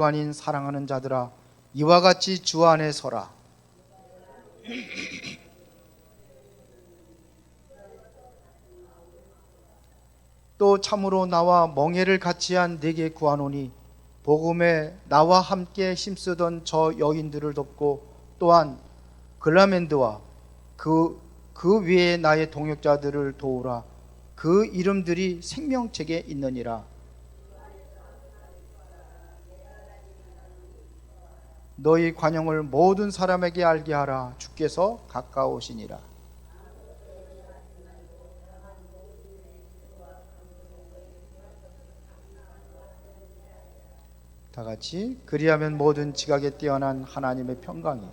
아닌 사랑하는 자들아, 이와 같이 주 안에 서라. 또 참으로 나와 멍에를 같이 한 네게 구하노니 복음에 나와 함께 힘쓰던 저 여인들을 돕고 또한 글라멘드와 그 외에 나의 동역자들을 도우라. 그 이름들이 생명책에 있느니라. 너희 관용을 모든 사람에게 알게 하라. 주께서 가까우시니라. 다 같이 그리하면 모든 지각에 뛰어난 하나님의 평강이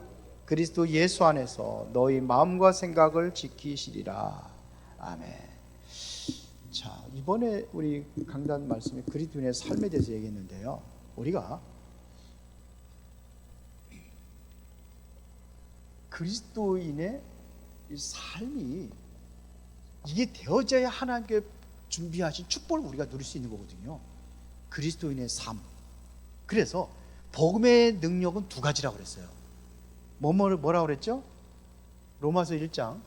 그리스도 예수 안에서 너희 마음과 생각을 지키시리라. 아멘. 자, 이번에 우리 강단 말씀에 그리스도인의 삶에 대해서 얘기했는데요. 우리가 그리스도인의 이 삶이 이게 되어져야 하나님께 준비하신 축복을 우리가 누릴 수 있는 거거든요. 그리스도인의 삶. 그래서 복음의 능력은 두 가지라고 그랬어요. 뭐라고 그랬죠? 로마서 1장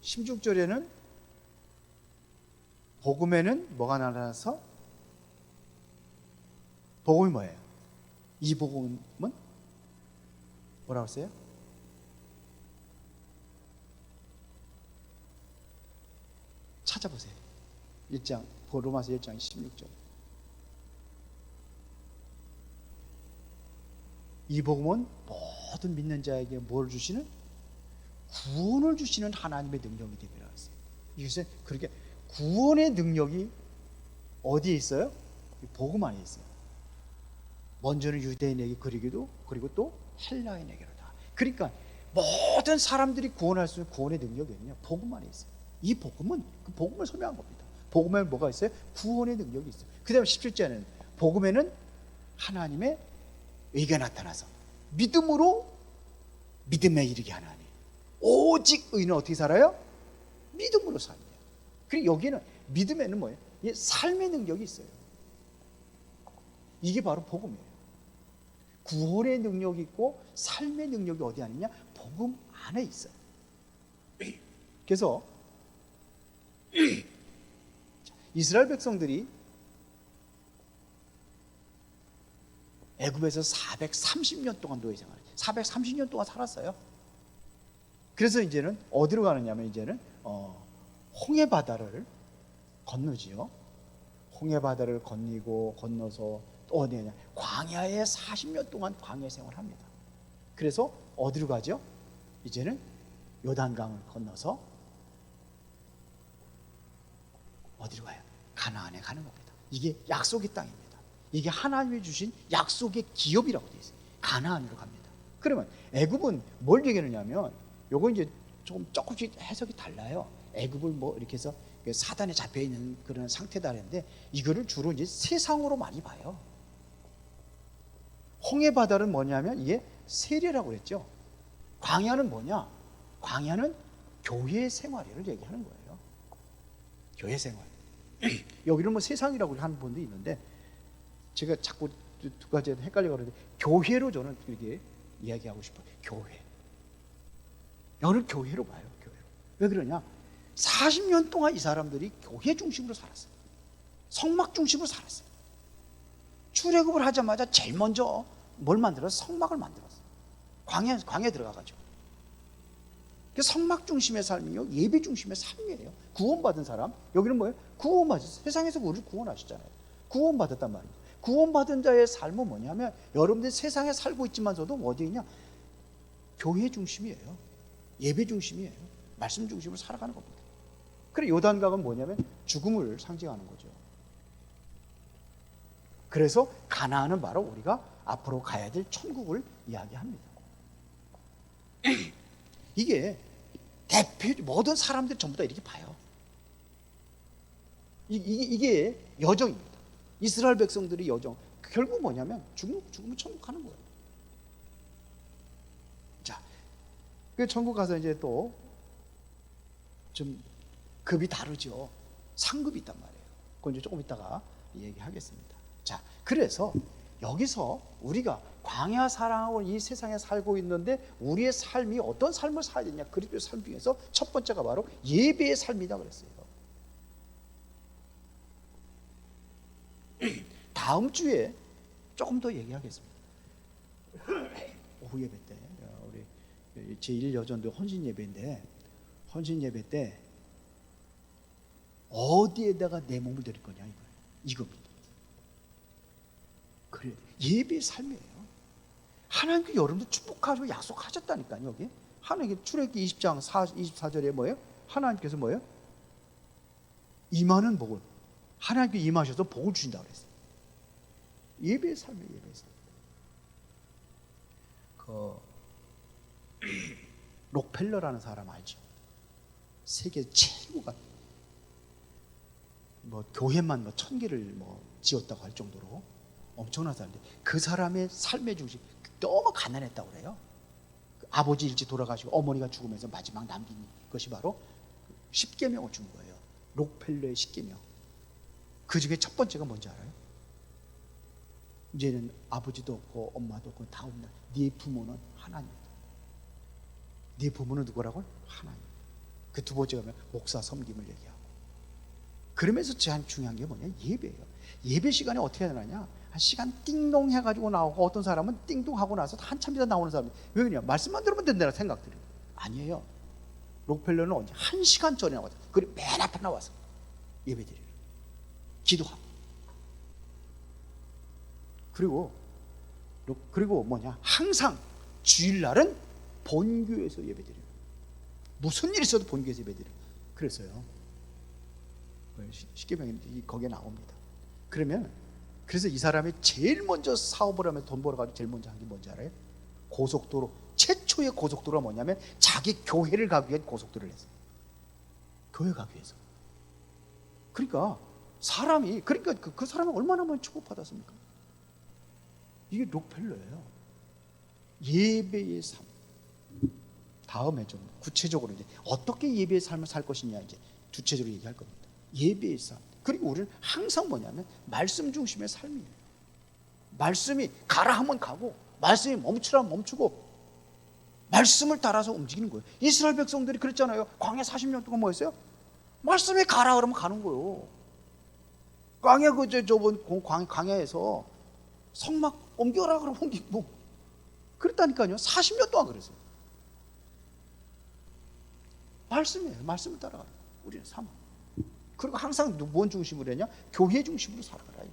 16절에는 복음에는 뭐가 나타나서? 복음이 뭐예요? 이 복음은 뭐라고 했어요? 찾아보세요. 1장, 로마서 1장 16절. 이 복음은 모든 믿는 자에게 뭘 주시는? 구원을 주시는 하나님의 능력이 되리라 했어요. 이것은 그렇게 구원의 능력이 어디에 있어요? 복음 안에 있어요. 먼저는 유대인에게 그리고 또 헬라인에게로다. 그러니까 모든 사람들이 구원할 수 있는 구원의 능력이거든요. 복음 안에 있어요. 이 복음은 그 복음을 설명한 겁니다. 복음에 뭐가 있어요? 구원의 능력이 있어요. 그 다음에 17절에는 복음에는 하나님의 의가 나타나서 믿음으로 믿음에 이르게 하나니 오직 의는 어떻게 살아요? 믿음으로 삽니다. 그리고 여기는 믿음에는 뭐예요? 삶의 능력이 있어요. 이게 바로 복음이에요. 구원의 능력이 있고 삶의 능력이 어디 아니냐? 복음 안에 있어요. 그래서 이스라엘 백성들이 애굽에서 430년 동안 노예 생활을 430년 동안 살았어요. 그래서 이제는 어디로 가느냐면 이제는 홍해 바다를 건너지요. 홍해 바다를 건너서 또 어디냐? 광야에 40년 동안 광야 생활합니다. 그래서 어디로 가죠? 이제는 요단강을 건너서 어디로 가요? 가나안에 가는 겁니다. 이게 약속의 땅입니다. 이게 하나님이 주신 약속의 기업이라고 되어 있어요. 가나안으로 갑니다. 그러면 애굽은 뭘 얘기하느냐면 요거 이제 조금씩 해석이 달라요. 애굽을 뭐 이렇게 해서 사단에 잡혀 있는 그런 상태다는데 이거를 주로 이제 세상으로 많이 봐요. 홍해 바다는 뭐냐면 이게 세례라고 그랬죠. 광야는 뭐냐? 광야는 교회 생활을 얘기하는 거예요. 교회 생활. 여기는 뭐 세상이라고 하는 분도 있는데 제가 자꾸 두 가지 헷갈리고 그러는데 교회로 저는 이렇게 이야기하고 싶어요. 교회. 여기는 교회로 봐요. 교회로. 왜 그러냐? 40년 동안 이 사람들이 교회 중심으로 살았어요. 성막 중심으로 살았어요. 출애굽을 하자마자 제일 먼저 뭘 만들었어요? 성막을 만들었어요. 광야에 들어가가지고. 그 성막 중심의 삶이요, 예배 중심의 삶이에요. 구원받은 사람. 여기는 뭐예요? 구원받았어요. 세상에서 우리를 구원하셨잖아요. 구원받았단 말이에요. 구원받은 자의 삶은 뭐냐면 여러분들이 세상에 살고 있지만서도 어디 있냐? 교회 중심이에요. 예배 중심이에요. 말씀 중심으로 살아가는 겁니다. 그리고 요단강은 뭐냐면 죽음을 상징하는 거죠. 그래서 가나안은 바로 우리가 앞으로 가야 될 천국을 이야기합니다. 이게 모든 사람들이 전부 다 이렇게 봐요. 이게 여정입니다. 이스라엘 백성들의 여정. 결국 뭐냐면 죽으면 천국 가는 거예요. 자, 그 천국 가서 이제 또 좀 급이 다르죠. 상급이 있단 말이에요. 그건 이제 조금 이따가 얘기하겠습니다. 자, 그래서 여기서 우리가 광야 사랑하고 이 세상에 살고 있는데 우리의 삶이 어떤 삶을 살아야 되냐, 그리스도의 삶 중에서 첫 번째가 바로 예배의 삶이다 그랬어요. 다음 주에 조금 더 얘기하겠습니다. 오후 예배 때 우리 제1여전도 헌신 예배인데, 헌신 예배 때 어디에다가 내 몸을 드릴 거냐 이겁니다. 그래, 예배의 삶이에요. 하나님께 여러분도 축복하시고 약속하셨다니까요. 여기 하나님께 출애굽기 20장 24절에 뭐예요? 하나님께서 뭐예요? 임하는 복을, 하나님께 임하셔서 복을 주신다고 그랬어요. 예배의 삶이에요. 예배의 삶. 록펠러라는 사람 알죠? 세계 최고가 뭐 교회만 뭐 1000개를 뭐 지었다고 할 정도로 엄청난 사람인데, 그 사람의 삶의 중심 너무 가난했다고 그래요. 아버지 일찍 돌아가시고 어머니가 죽으면서 마지막 남긴 것이 바로 10계명을 준 거예요. 록펠러의 10계명. 그 중에 첫 번째가 뭔지 알아요? 이제는 아버지도 없고 엄마도 없고 다 없나, 네 부모는 하나님이다. 네 부모는 누구라고? 하나님. 그 두 번째가 뭐냐? 목사 섬김을 얘기하고. 그러면서 제일 중요한 게 뭐냐? 예배예요. 예배 시간에 어떻게 해야 되느냐? 한 시간 띵동 해가지고 나오고, 어떤 사람은 띵동 하고 나서 한참 있다 나오는 사람이, 왜 그러냐? 말씀만 들으면 된다는 생각들이. 아니에요. 록펠러는 언제? 1시간 전에 나왔어. 그리고 맨 앞에 나와서 예배 드리는, 기도하고. 그리고 뭐냐? 항상 주일날은 본교에서 예배 드리는, 무슨 일 있어도 본교에서 예배 드리는. 그랬어요. 십계명이 거기에 나옵니다. 그래서 이 사람이 제일 먼저 사업을 하면서 돈 벌어가지고 제일 먼저 한 게 뭔지 알아요? 고속도로, 최초의 고속도로가 뭐냐면 자기 교회를 가기 위한 고속도로를 했어요. 교회 가기 위해서. 그러니까 그 사람은 얼마나 많이 축복받았습니까? 이게 록펠러예요. 예배의 삶. 다음에 좀 구체적으로 이제 어떻게 예배의 삶을 살 것이냐 이제 구체적으로 얘기할 겁니다. 예배의 삶. 그리고 우리는 항상 뭐냐면 말씀 중심의 삶이에요. 말씀이 가라 하면 가고, 말씀이 멈추라 하면 멈추고, 말씀을 따라서 움직이는 거예요. 이스라엘 백성들이 그랬잖아요. 광야 40년 동안 뭐였어요? 말씀이 가라 그러면 가는 거예요. 광야 저번 광야에서 성막 옮겨라 그러면 옮기고 그랬다니까요. 40년 동안 그랬어요. 말씀이에요. 말씀을 따라가라. 우리는 삶. 그리고 항상 무언 중심으로 했냐? 교회 중심으로 살아가라.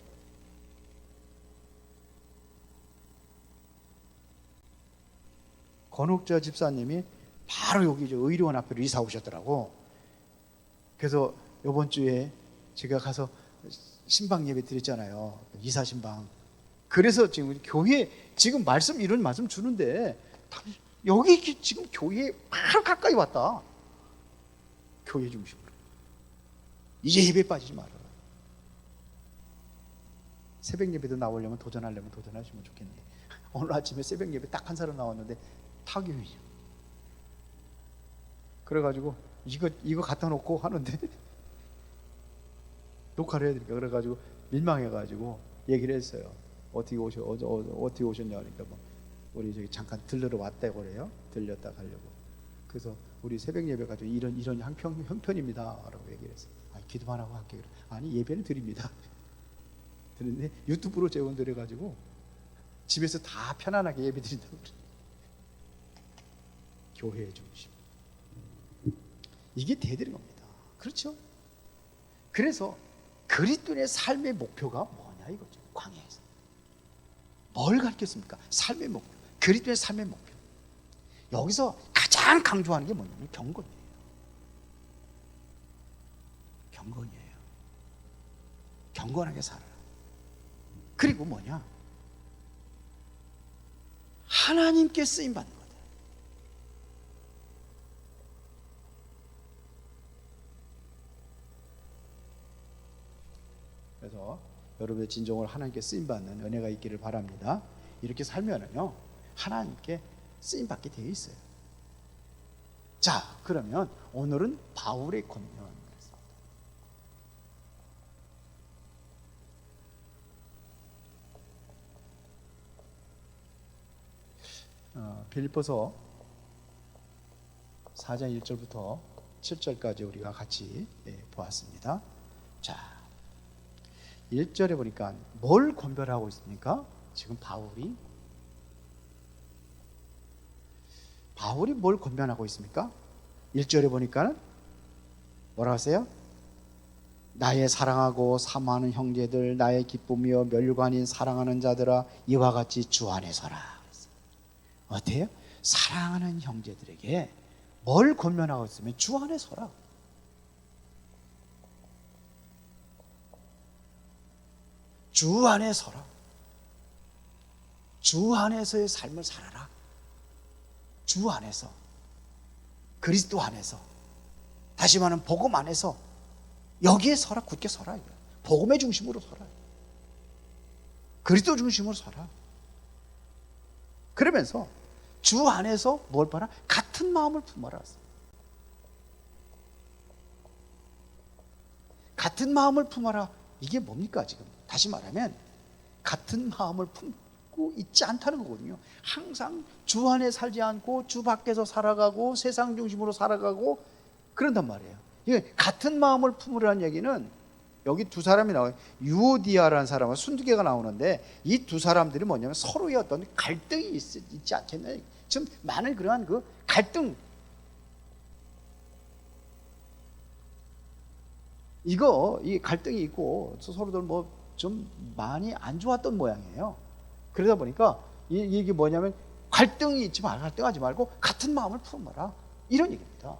권옥자 집사님이 바로 여기 의료원 앞으로 이사 오셨더라고. 그래서 이번 주에 제가 가서 신방 예배 드렸잖아요. 이사 신방. 그래서 지금 교회 지금 이런 말씀 주는데 여기 지금 교회에 바로 가까이 왔다. 교회 중심으로. 이제 예배 빠지지 말아라. 새벽 예배도 나오려면 도전하려면 도전하시면 좋겠네. 오늘 아침에 새벽 예배 딱 한 사람 나왔는데 타교이죠. 그래가지고 이거 갖다 놓고 하는데 녹화를 해야 되니까, 그래가지고 민망해가지고 얘기를 했어요. 어떻게 오셨냐 그러니까 뭐 우리 저기 잠깐 들르러 왔다고 그래요. 들렸다 가려고. 그래서 우리 새벽 예배 가지고 이런 형편입니다라고 얘기를 했어요. 기도만 하고 할게요. 아니, 예배는 드립니다. 드는데 유튜브로 재원드려 가지고 집에서 다 편안하게 예배 드린다고 그래요. 교회의 중심. 이게 대들인 겁니다. 그렇죠? 그래서 그리스도인의 삶의 목표가 뭐냐 이거죠. 광야에서 뭘 가르쳤습니까? 삶의 목표, 그리스도의 삶의 목표. 여기서 가장 강조하는 게 뭐냐면 경건이에요. 경건이에요. 경건하게 살아라. 그리고 뭐냐? 하나님께 쓰임 받는 거다. 그래서 여러분의 진정으로 하나님께 쓰임 받는 은혜가 있기를 바랍니다. 이렇게 살면은요 하나님께 쓰임 받게 되어 있어요. 자, 그러면 오늘은 바울의 권면. 빌립보서 4장 1절부터 7절까지 우리가 같이 보았습니다. 자, 1절에 보니까 뭘 권별하고 있습니까? 지금 바울이 뭘 권면하고 있습니까? 1절에 보니까 뭐라고 하세요? 나의 사랑하고 사모하는 형제들, 나의 기쁨이여 멸관인 사랑하는 자들아, 이와 같이 주 안에 서라. 어때요? 사랑하는 형제들에게 뭘 권면하고 있으면 주 안에 서라. 주 안에 서라. 주 안에서의 삶을 살아라. 주 안에서, 그리스도 안에서, 다시 말하면 복음 안에서 여기에 서라. 굳게 서라. 이거야. 복음의 중심으로 서라. 그리스도 중심으로 서라. 그러면서 주 안에서 뭘 봐라? 같은 마음을 품어라. 같은 마음을 품어라. 이게 뭡니까 지금? 다시 말하면 같은 마음을 품고 있지 않다는 거거든요. 항상 주 안에 살지 않고 주 밖에서 살아가고 세상 중심으로 살아가고 그런단 말이에요. 이게 같은 마음을 품으라는 얘기는 여기 두 사람이 나와요. 유오디아라는 사람과 순두개가 나오는데 이 두 사람들이 뭐냐면 서로의 어떤 갈등이 있지 않겠냐. 지금 많은 그러한 그 갈등, 이 갈등이 있고 서로들 뭐 좀 많이 안 좋았던 모양이에요. 그러다 보니까 이게 뭐냐면 갈등이 있지만 갈등하지 말고 같은 마음을 품어라. 이런 얘기입니다.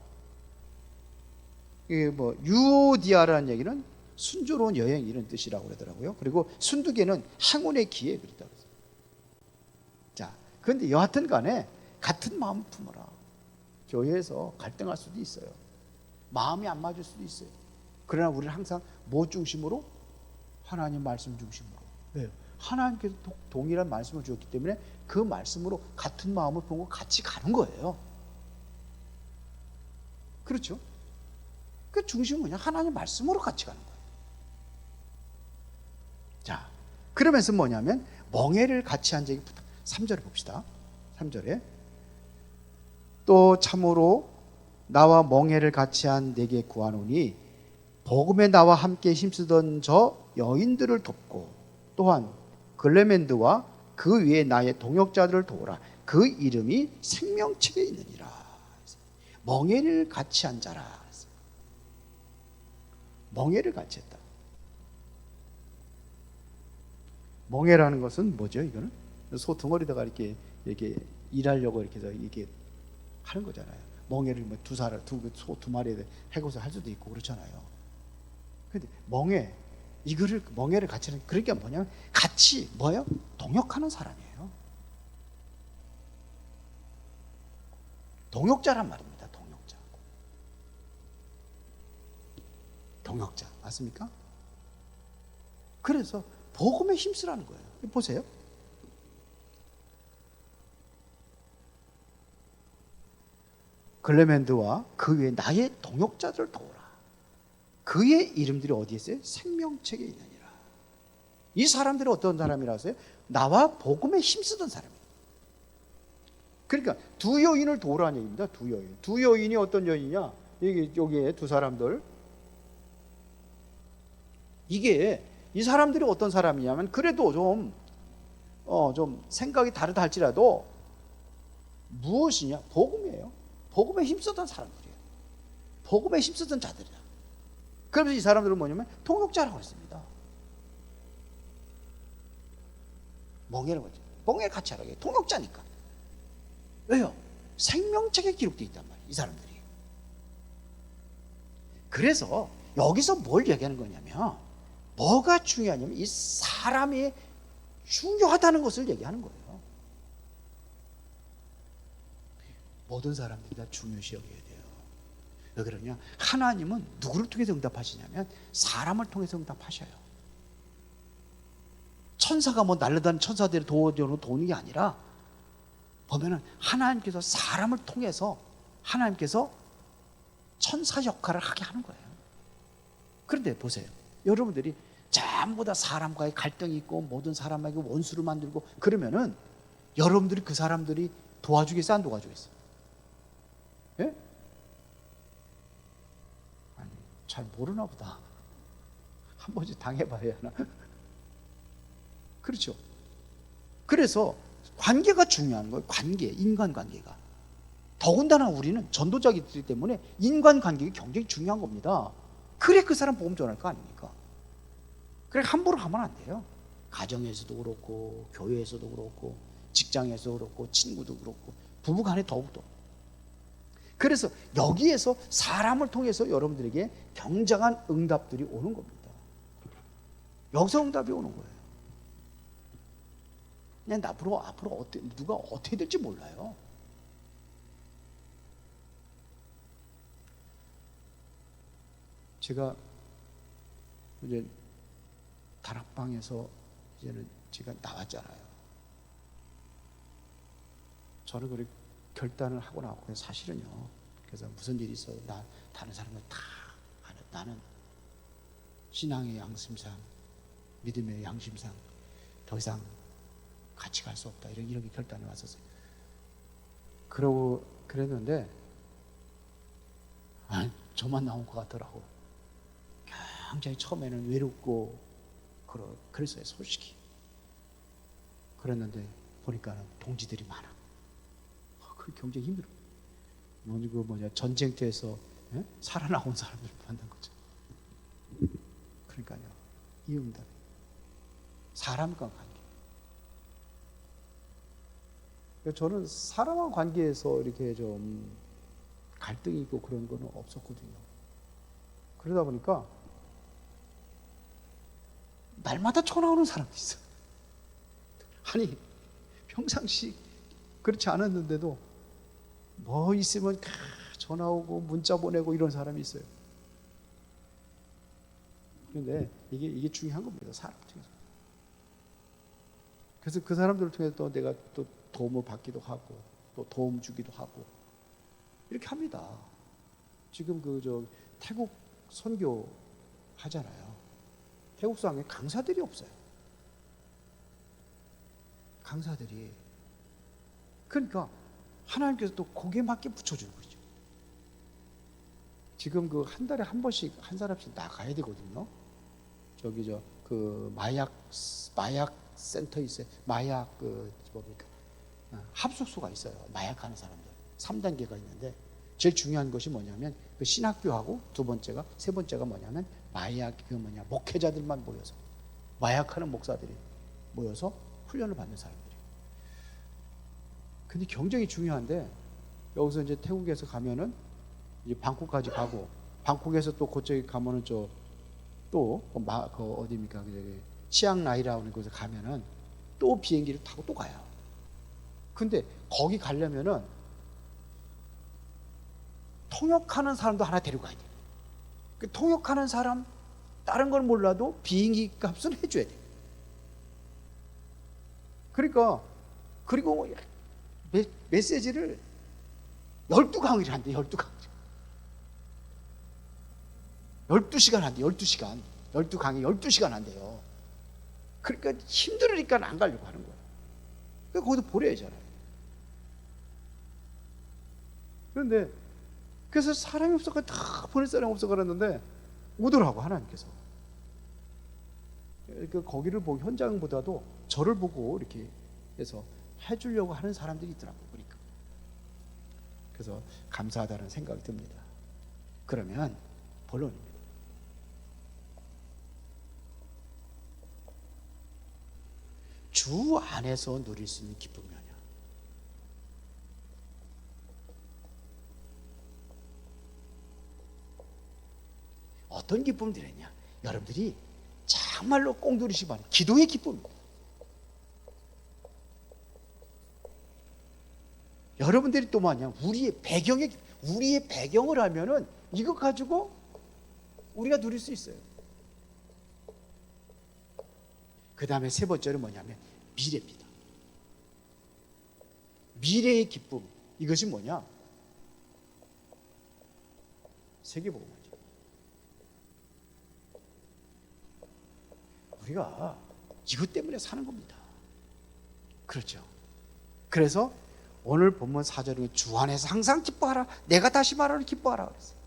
이게 뭐 유오디아라는 얘기는 순조로운 여행 이런 뜻이라고 그러더라고요. 그리고 순두개는 행운의 기회 그랬다고 했어요. 자, 그런데 여하튼 간에 같은 마음을 품어라. 교회에서 갈등할 수도 있어요. 마음이 안 맞을 수도 있어요. 그러나 우리는 항상 뭐 중심으로? 하나님 말씀 중심으로. 왜요? 하나님께서 동일한 말씀을 주었기 때문에 그 말씀으로 같은 마음을 품고 같이 가는 거예요. 그렇죠? 그 중심은 그냥 하나님 말씀으로 같이 가는 거예요. 자, 그러면서 뭐냐면 멍에를 같이 한 적이 3절에 봅시다. 3절에 또 참으로 나와 멍에를 같이 한 내게 구하노니 복음에 나와 함께 힘쓰던 저 여인들을 돕고 또한 글레멘드와 그 위에 나의 동역자들을 도우라. 그 이름이 생명책에 있느니라. 멍에를 같이 한 자라. 멍에를 같이 했다. 멍에라는 것은 뭐죠? 이거는 소 덩어리다가 이렇게 일하려고 이렇게 해서 이게 하는 거잖아요. 멍에를 뭐 소 두 마리에 해고서 할 수도 있고 그렇잖아요. 근데 멍에를 같이 하는, 그러니까 뭐냐면 같이 뭐예요? 동역하는 사람이에요. 동역자란 말입니다. 동역자 맞습니까? 그래서 복음에 힘쓰라는 거예요. 보세요. 글레멘드와 그 외에 나의 동역자들을 도우라. 그의 이름들이 어디에 있어요? 생명책에 있느니라. 이 사람들이 어떤 사람이라서요? 나와 복음에 힘쓰던 사람이에요. 그러니까 두 여인을 도우라는 얘기입니다. 두 여인이 어떤 여인이냐? 여기에 두 사람들. 이게 이 사람들이 어떤 사람이냐면 그래도 좀 생각이 다르다 할지라도 무엇이냐? 복음이에요. 복음에 힘쓰던 사람들이에요. 복음에 힘쓰던 자들이다. 그러면서 이 사람들은 뭐냐면 동역자라고 했습니다. 멍에를 같이 하라고 해요. 동역자니까. 왜요? 생명책에 기록되어 있단 말이에요. 이 사람들이. 그래서 여기서 뭘 얘기하는 거냐면 뭐가 중요하냐면 이 사람이 중요하다는 것을 얘기하는 거예요. 모든 사람들이 다 중요시 여겨야 돼요. 왜 그러냐? 하나님은 누구를 통해서 응답하시냐면 사람을 통해서 응답하셔요. 천사가 뭐 날아다니는 천사들이 도우는 게 아니라 보면은 하나님께서 사람을 통해서 하나님께서 천사 역할을 하게 하는 거예요. 그런데 보세요. 여러분들이 전부 다 사람과의 갈등이 있고 모든 사람에게 원수를 만들고 그러면은 여러분들이 그 사람들이 도와주겠어, 안 도와주겠어? 예? 아니, 잘 모르나 보다. 한 번씩 당해봐야 하나? 그렇죠. 그래서 관계가 중요한 거예요. 관계, 인간관계가. 더군다나 우리는 전도자이기 때문에 인간관계가 굉장히 중요한 겁니다. 그래 그 사람 복음 전할 거 아닙니까? 그래 함부로 하면 안 돼요. 가정에서도 그렇고 교회에서도 그렇고 직장에서 그렇고 친구도 그렇고 부부간에 더욱더. 그래서 여기에서 사람을 통해서 여러분들에게 굉장한 응답들이 오는 겁니다. 여기서 응답이 오는 거예요. 그냥 앞으로 누가 어떻게 될지 몰라요. 제가 이제 다락방에서 이제는 제가 나왔잖아요. 저는 그렇게 결단을 하고 나왔고요. 사실은요. 그래서 무슨 일이 있어도 다른 사람들 다 나는 신앙의 양심상, 믿음의 양심상 더 이상 같이 갈 수 없다. 이렇게 결단을 왔었어요. 그랬는데 저만 나온 것 같더라고. 굉장히 처음에는 외롭고 그랬어요, 솔직히. 그랬는데 보니까는 동지들이 많아. 그게 굉장히 힘들어. 전쟁터에서 살아나온 사람들을 만난 거죠. 그러니까요, 이 응답이 사람과 관계. 저는 사람과 관계에서 이렇게 좀 갈등이 있고 그런 거는 없었거든요. 그러다 보니까 날마다 전화 오는 사람도 있어요. 아니 평상시 그렇지 않았는데도 뭐 있으면 전화 오고 문자 보내고 이런 사람이 있어요. 그런데 이게 중요한 겁니다. 사람 통해서. 그래서 그 사람들을 통해서 또 내가 또 도움을 받기도 하고 또 도움 주기도 하고 이렇게 합니다. 지금 태국 선교 하잖아요. 태국 상에 강사들이 없어요. 강사들이. 그러니까 하나님께서 또 거기에 맞게 붙여주는 거죠. 지금 한 달에 한 번씩 한 사람씩 나가야 되거든요. 마약 센터 있어요. 마약 합숙소가 있어요. 마약하는 사람들 3단계가 있는데 제일 중요한 것이 뭐냐면 그 신학교하고 세 번째가 뭐냐면 목회자들만 모여서 마약하는 목사들이 모여서 훈련을 받는 사람들이. 근데 굉장히 중요한데 여기서 이제 태국에서 가면은 이제 방콕까지 가고 방콕에서 또 그쪽에 가면은 어디입니까? 치앙라이라는 곳에 가면은 또 비행기를 타고 또 가요. 근데 거기 가려면은 통역하는 사람도 하나 데리고 가야 돼. 그 통역하는 사람 다른 걸 몰라도 비행기 값은 해줘야 돼. 그러니까 그리고 메시지를 12강의를 한대. 12시간 한대. 12시간 12강의 12시간 한대요. 그러니까 힘들으니까 안 가려고 하는 거예요. 그러니까 거기도 보내야 하잖아요. 그런데 그래서 사람이 없어가 다 보낼 사람이 없어 그랬는데 오더라고 하나님께서. 거기를 보고 현장보다도 저를 보고 이렇게 해서 해주려고 하는 사람들이 있더라고요. 그러니까. 그래서 감사하다는 생각이 듭니다. 그러면 본론입니다. 주 안에서 누릴 수 있는 기쁨이 아니야. 어떤 기쁨들이냐? 여러분들이 정말로 꼭 누리시기 바랍니다. 기도의 기쁨입니다. 여러분들이 또 뭐냐? 우리의 배경을 하면은 이거 가지고 우리가 누릴 수 있어요. 그 다음에 세 번째는 뭐냐면 미래입니다. 미래의 기쁨. 이것이 뭐냐? 세계복음이죠. 우리가 이것 때문에 사는 겁니다. 그렇죠. 그래서 오늘 본문 4절에 주 안에서 항상 기뻐하라. 내가 다시 말하는 기뻐하라 그랬어요.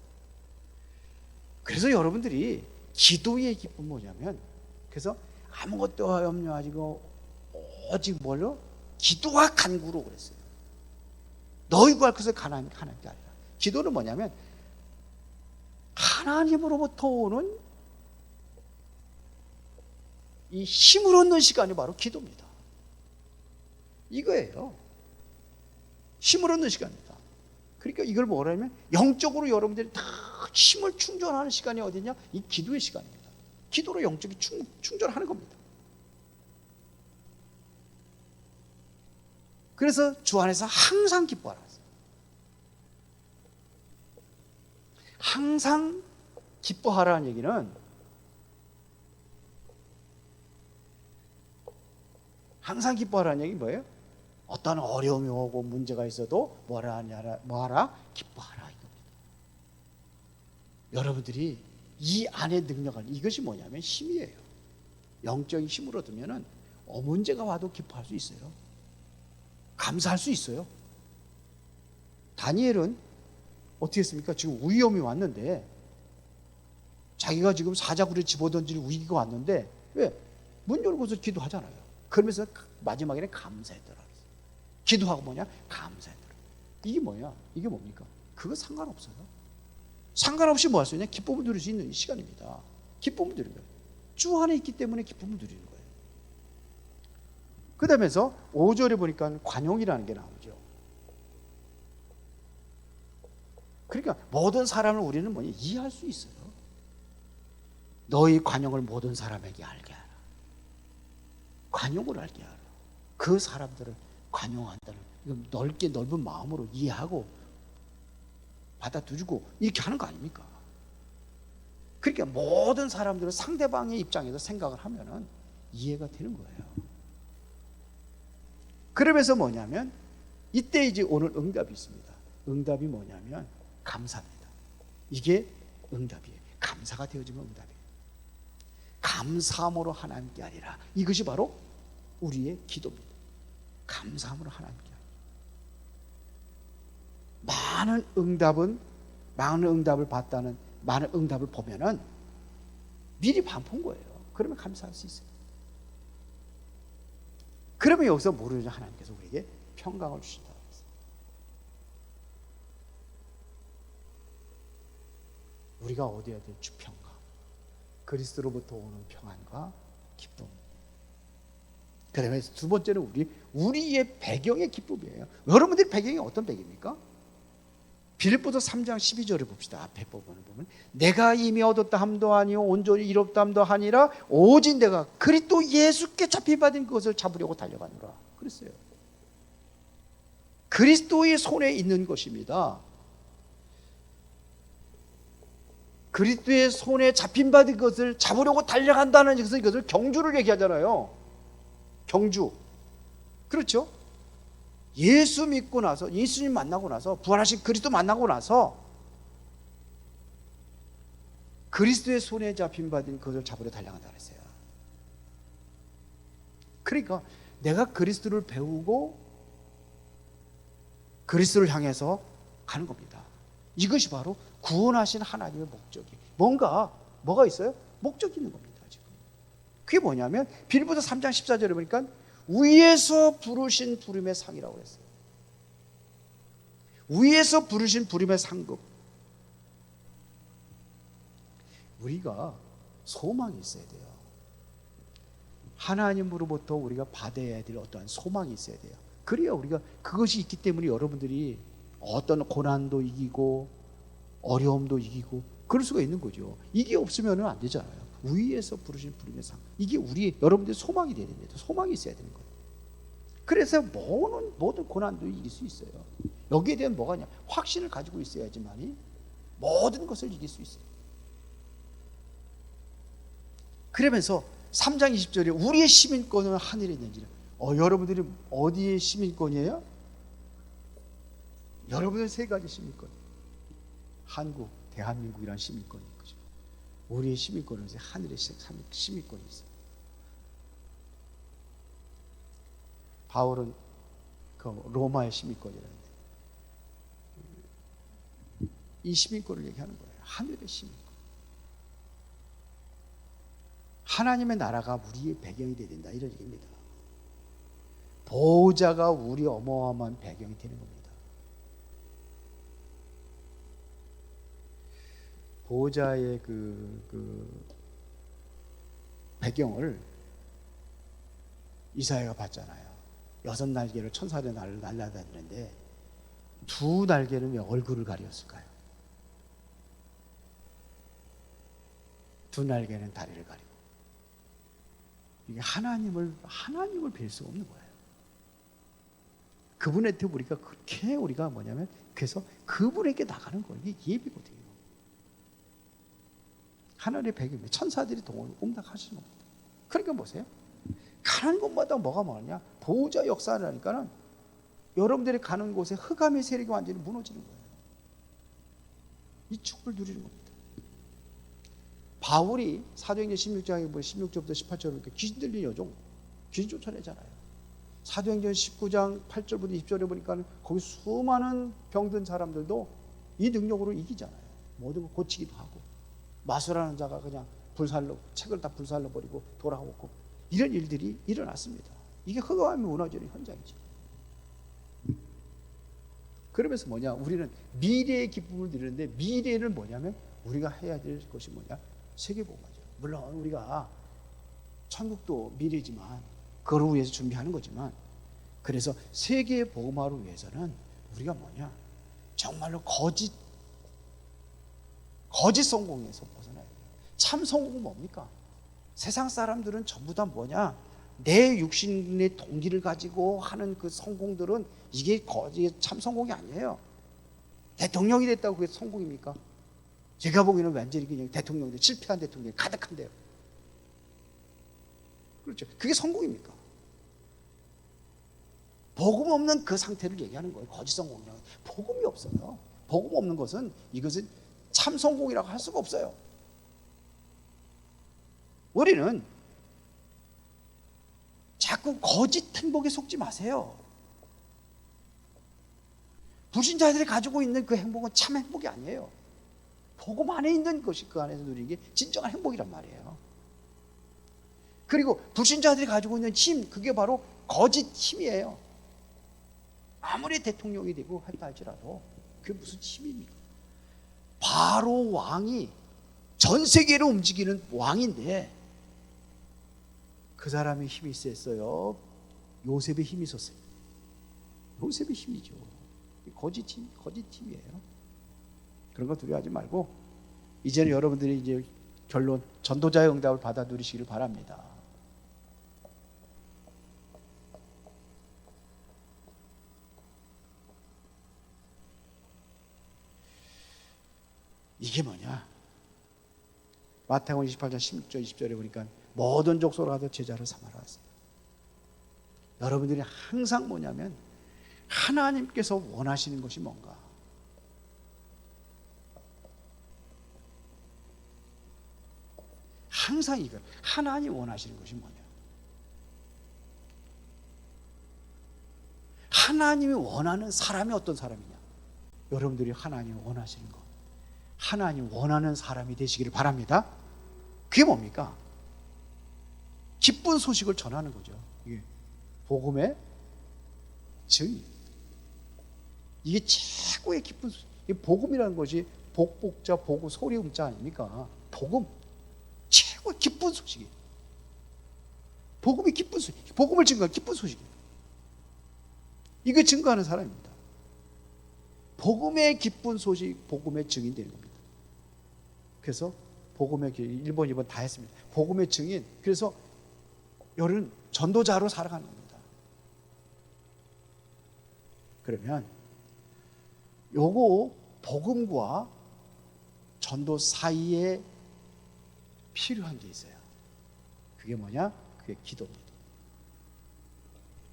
그래서 여러분들이 기도의 기쁨 뭐냐면, 그래서 아무것도 염려하지고 오직 뭘로? 기도와 간구로 그랬어요. 너희 구할 것을 하나님께 아니라. 기도는 뭐냐면 하나님으로부터 오는 이 힘을 얻는 시간이 바로 기도입니다. 이거예요. 힘을 얻는 시간입니다. 그러니까 이걸 뭐라면 영적으로 여러분들이 다 힘을 충전하는 시간이 어디냐? 이 기도의 시간입니다. 기도로 영적이 충전하는 겁니다. 그래서 주 안에서 항상 기뻐하라. 항상 기뻐하라는 얘기는, 항상 기뻐하라는 얘기 뭐예요? 어떤 어려움이 오고 문제가 있어도 뭐하라? 기뻐하라 이겁니다. 여러분들이 이 안에 능력을, 이것이 뭐냐면 힘이에요. 영적인 힘을 얻으면은 문제가 와도 기뻐할 수 있어요. 감사할 수 있어요. 다니엘은 어떻게 했습니까? 지금 위험이 왔는데, 자기가 지금 사자굴에 집어던질 위기가 왔는데, 왜? 문 열고서 기도하잖아요. 그러면서 마지막에는 감사했더라. 기도하고 뭐냐? 감사했더라. 이게 뭐야? 이게 뭡니까? 그거 상관없어요. 상관없이 뭐 할 수 있냐? 기쁨을 누릴 수 있는 시간입니다. 기쁨을 누리는 거예요. 주 안에 있기 때문에 기쁨을 누리는 거예요. 그 다음에서 5절에 보니까 관용이라는 게 나오죠. 그러니까 모든 사람을 우리는 뭐냐? 이해할 수 있어요. 너희 관용을 모든 사람에게 알게 하라. 관용을 알게 하라. 그 사람들을 관용한다는, 넓게 넓은 마음으로 이해하고 받아들이고 이렇게 하는 거 아닙니까? 그러니까 모든 사람들은 상대방의 입장에서 생각을 하면은 이해가 되는 거예요. 그러면서 뭐냐면, 이때 이제 오늘 응답이 있습니다. 응답이 뭐냐면 감사입니다. 이게 응답이에요. 감사가 되어지면 응답이에요. 감사함으로 하나님께 아니라, 이것이 바로 우리의 기도입니다. 감사함으로 하나님께. 많은 응답을 받다는, 많은 응답을 보면은 미리 반푼 거예요. 그러면 감사할 수 있어요. 그러면 여기서 모르는 하나님께서 우리에게 평강을 주신다고 했어요. 우리가 얻어야 될 주평강, 그리스도로부터 오는 평안과 기쁨. 그다음에 두 번째는 우리의 배경의 기쁨이에요. 여러분들의 배경이 어떤 배경입니까? 빌립보서 3장 12절을 봅시다. 앞에 부분을 보면, 내가 이미 얻었다 함도 아니요 온전히 이롭다 함도 아니라 오직 내가 그리스도 예수께 잡히받은 것을 잡으려고 달려가노라 그랬어요. 그리스도의 손에 있는 것입니다. 그리스도의 손에 잡힌받은 것을 잡으려고 달려간다는 것은, 이것을 경주를 얘기하잖아요. 경주. 그렇죠? 예수 믿고 나서, 예수님 만나고 나서, 부활하신 그리스도 만나고 나서 그리스도의 손에 잡힌받은 것을 잡으려 달려간다 그랬어요. 그러니까 내가 그리스도를 배우고 그리스도를 향해서 가는 겁니다. 이것이 바로 구원하신 하나님의 목적이에요. 뭐가 있어요? 목적이 있는 겁니다. 지금. 그게 뭐냐면 빌립보서 3장 14절에 보니까 위에서 부르신 부름의 상이라고 했어요. 위에서 부르신 부름의 상급. 우리가 소망이 있어야 돼요. 하나님으로부터 우리가 받아야 될 어떠한 소망이 있어야 돼요. 그래야 우리가, 그것이 있기 때문에 여러분들이 어떤 고난도 이기고 어려움도 이기고 그럴 수가 있는 거죠. 이게 없으면 안 되잖아요. 위에서 부르신 부름의 상, 이게 여러분들의 소망이 되야 됩니다. 소망이 있어야 되는 거예요. 그래서 모든 고난도 이길 수 있어요. 여기에 대한 뭐가냐? 확신을 가지고 있어야지만이 모든 것을 이길 수 있어요. 그러면서 3장 20절에 우리의 시민권은 하늘에 있는지라. 여러분들이 어디의 시민권이에요? 여러분들 세 가지 시민권. 한국, 대한민국이라는 시민권이 있죠. 우리의 시민권은 하늘의 시민권이 있어요. 바울은 그 로마의 시민권이라는데 이 시민권을 얘기하는 거예요. 하늘의 시민권. 하나님의 나라가 우리의 배경이 되어야 된다 이런 얘기입니다. 보호자가 우리 어마어마한 배경이 되는 겁니다. 보호자의 그 배경을 이사야가 봤잖아요. 6날개로 천사들이 날아다니는데 2날개는 왜 얼굴을 가렸을까요? 2날개는 다리를 가리고. 이게 하나님을 뵐 수가 없는 거예요. 그분한테 우리가 뭐냐면 그래서 그분에게 나가는 거예요. 이게 예비거든요. 하늘의 배경이 천사들이 옴닥하시는 겁니다. 그러니까 보세요. 가는 곳마다 뭐가 많냐? 보호자 역사를 하니까는 여러분들이 가는 곳에 흑암의 세력이 완전히 무너지는 거예요. 이 축복을 누리는 겁니다. 바울이 사도행전 16장에 보면 16절부터 18절 보니까 귀신 들린 여종, 귀신 쫓아내잖아요. 사도행전 19장 8절부터 20절에 보니까 거기 수많은 병든 사람들도 이 능력으로 이기잖아요. 모든 걸 고치기도 하고 마술하는 자가 그냥 책을 다 불살라 버리고 돌아오고 이런 일들이 일어났습니다. 이게 흑암이 무너지는 현장이죠. 그러면서 뭐냐? 우리는 미래의 기쁨을 누리는데 미래는 뭐냐면 우리가 해야 될 것이 뭐냐? 세계복음화죠. 물론 우리가 천국도 미래지만 그걸 위해서 준비하는 거지만 그래서 세계복음화를 위해서는 우리가 뭐냐? 정말로 거짓 성공에서 벗어나야 돼요. 참 성공은 뭡니까? 세상 사람들은 전부 다 뭐냐? 내 육신의 동기를 가지고 하는 그 성공들은 이게 참 성공이 아니에요. 대통령이 됐다고 그게 성공입니까? 제가 보기에는 완전히 그냥 대통령인데 실패한 대통령이 가득한데요. 그렇죠. 그게 성공입니까? 복음 없는 그 상태를 얘기하는 거예요. 거짓 성공이라고. 복음이 없어요. 복음 없는 것은 이것은 참 성공이라고 할 수가 없어요. 우리는 자꾸 거짓 행복에 속지 마세요. 불신자들이 가지고 있는 그 행복은 참 행복이 아니에요. 복음 안에 있는 것이 그 안에서 누리는 게 진정한 행복이란 말이에요. 그리고 불신자들이 가지고 있는 힘, 그게 바로 거짓 힘이에요. 아무리 대통령이 되고 했다 할지라도 그게 무슨 힘입니까? 바로 왕이 전 세계를 움직이는 왕인데 그 사람의 힘이 있었어요. 요셉의 힘이 있었어요. 요셉의 힘이죠. 거짓 힘이에요. 그런 거 두려워하지 말고 이제는 여러분들이 이제 결론 전도자의 응답을 받아 누리시기를 바랍니다. 이게 뭐냐? 마태복음 28장 16절 20절에 보니까 모든 족속으로 가서 제자를 삼아라 했어요. 여러분들이 항상 뭐냐면 하나님께서 원하시는 것이 뭔가? 항상 이거 하나님 원하시는 것이 뭐냐? 하나님이 원하는 사람이 어떤 사람이냐? 여러분들이 하나님이 원하시는 것, 하나님 원하는 사람이 되시기를 바랍니다. 그게 뭡니까? 기쁜 소식을 전하는 거죠. 이게 복음의 증인. 이게 최고의 기쁜 소식. 이 복음이라는 것이 복복자 보고 소리 음자 아닙니까? 복음 최고의 기쁜 소식이에요. 복음이 기쁜 소식. 복음을 증거하는 기쁜 소식이에요. 이거 증거하는 사람입니다. 복음의 기쁜 소식, 복음의 증인 되는 겁니다. 그래서 복음의 1번, 2번 다 했습니다. 복음의 증인. 그래서 여러분 전도자로 살아가는 겁니다. 그러면 요거 복음과 전도 사이에 필요한 게 있어요. 그게 뭐냐? 그게 기도입니다.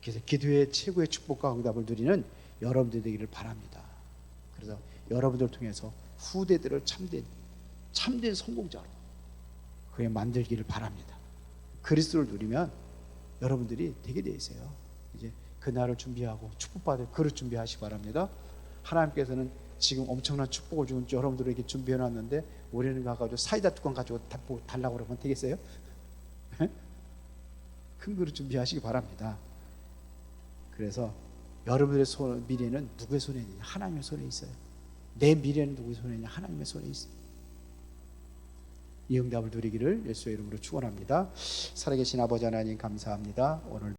그래서 기도의 최고의 축복과 응답을 누리는 여러분들 되기를 바랍니다. 그래서 여러분들을 통해서 후대들을 참된 성공자로 그에 만들기를 바랍니다. 그리스도를 누리면 여러분들이 되게 돼 있어요. 이제 그날을 준비하고 축복받을 그릇 준비하시기 바랍니다. 하나님께서는 지금 엄청난 축복을 지금 여러분들에게 준비해 놨는데 우리는 가가지고 사이다 뚜껑 가지고 달라고 그러면 되겠어요? 큰 그릇 준비하시기 바랍니다. 그래서 여러분들의 미래는 누구의 손에 있느냐? 하나님의 손에 있어요. 내 미래는 누구의 손에 있느냐? 하나님의 손에 있어요. 이 응답을 누리기를 예수의 이름으로 축원합니다. 살아계신 아버지 하나님 감사합니다. 오늘